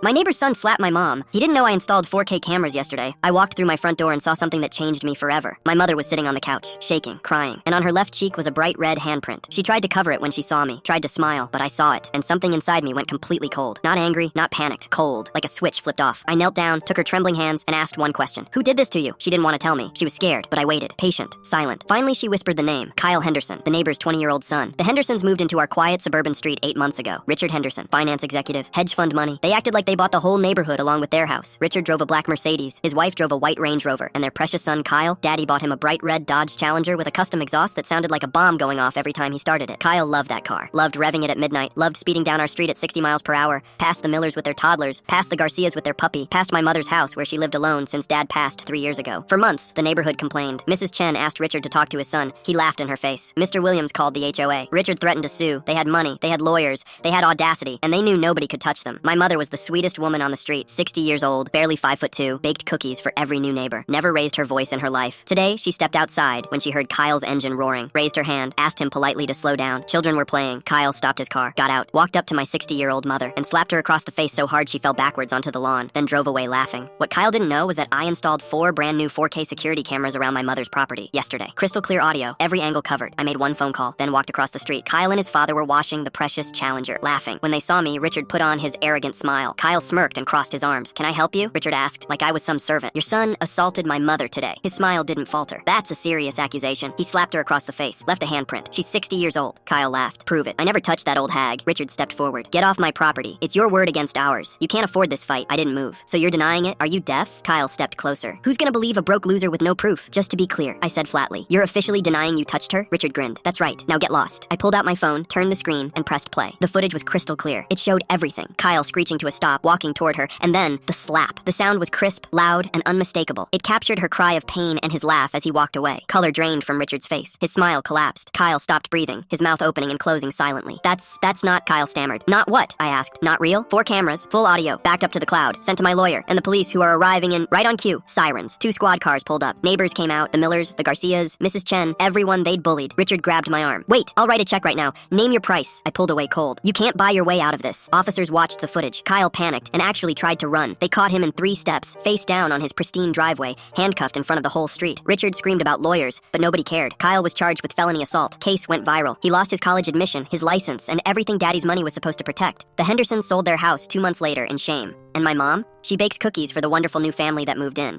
My neighbor's son slapped my mom. He didn't know I installed 4K cameras yesterday. I walked through my front door and saw something that changed me forever. My mother was sitting on the couch, shaking, crying, and on her left cheek was a bright red handprint. She tried to cover it when she saw me, tried to smile, but I saw it, and something inside me went completely cold. Not angry, not panicked, cold, like a switch flipped off. I knelt down, took her trembling hands, and asked one question. Who did this to you? She didn't want to tell me. She was scared, but I waited, patient, silent. Finally, she whispered the name, Kyle Henderson, the neighbor's 20-year-old son. The Hendersons moved into our quiet suburban street 8 months ago. Richard Henderson, finance executive, hedge fund money. They acted like they bought the whole neighborhood along with their house. Richard drove a black Mercedes, his wife drove a white Range Rover, and their precious son Kyle, Daddy bought him a bright red Dodge Challenger with a custom exhaust that sounded like a bomb going off every time he started it. Kyle loved that car, loved revving it at midnight, loved speeding down our street at 60 miles per hour, past the Millers with their toddlers, past the Garcias with their puppy, past my mother's house where she lived alone since Dad passed 3 years ago. For months, the neighborhood complained. Mrs. Chen asked Richard to talk to his son. He laughed in her face. Mr. Williams called the HOA. Richard threatened to sue. They had money, they had lawyers, they had audacity, and they knew nobody could touch them. My mother was the sweetest woman on the street, 60 years old, barely 5'2", baked cookies for every new neighbor, never raised her voice in her life. Today, she stepped outside when she heard Kyle's engine roaring, raised her hand, asked him politely to slow down. Children were playing. Kyle stopped his car, got out, walked up to my 60-year-old mother, and slapped her across the face so hard she fell backwards onto the lawn, then drove away laughing. What Kyle didn't know was that I installed 4 brand new 4K security cameras around my mother's property yesterday. Crystal clear audio, every angle covered. I made one phone call, then walked across the street. Kyle and his father were washing the precious Challenger, laughing. When they saw me, Richard put on his arrogant smile. Kyle smirked and crossed his arms. Can I help you? Richard asked, like I was some servant. Your son assaulted my mother today. His smile didn't falter. That's a serious accusation. He slapped her across the face, left a handprint. She's 60 years old. Kyle laughed. Prove it. I never touched that old hag. Richard stepped forward. Get off my property. It's your word against ours. You can't afford this fight. I didn't move. So you're denying it? Are you deaf? Kyle stepped closer. Who's gonna believe a broke loser with no proof? Just to be clear, I said flatly. You're officially denying you touched her? Richard grinned. That's right. Now get lost. I pulled out my phone, turned the screen, and pressed play. The footage was crystal clear. It showed everything. Kyle screeching to a stop, walking toward her, and then the slap. The sound was crisp, loud, and unmistakable. It captured her cry of pain and his laugh as he walked away. Color drained from Richard's face. His smile collapsed. Kyle stopped breathing, his mouth opening and closing silently. That's not, Kyle stammered. Not what? I asked. Not real? 4 cameras, full audio, backed up to the cloud, sent to my lawyer, and the police who are arriving in right on cue. Sirens. 2 squad cars pulled up. Neighbors came out, the Millers, the Garcias, Mrs. Chen, everyone they'd bullied. Richard grabbed my arm. Wait, I'll write a check right now. Name your price. I pulled away cold. You can't buy your way out of this. Officers watched the footage. Kyle panicked and actually tried to run. They caught him in 3 steps, face down on his pristine driveway, handcuffed in front of the whole street. Richard screamed about lawyers, but nobody cared. Kyle was charged with felony assault. Case went viral. He lost his college admission, his license, and everything Daddy's money was supposed to protect. The Hendersons sold their house 2 months later in shame. And my mom? She bakes cookies for the wonderful new family that moved in.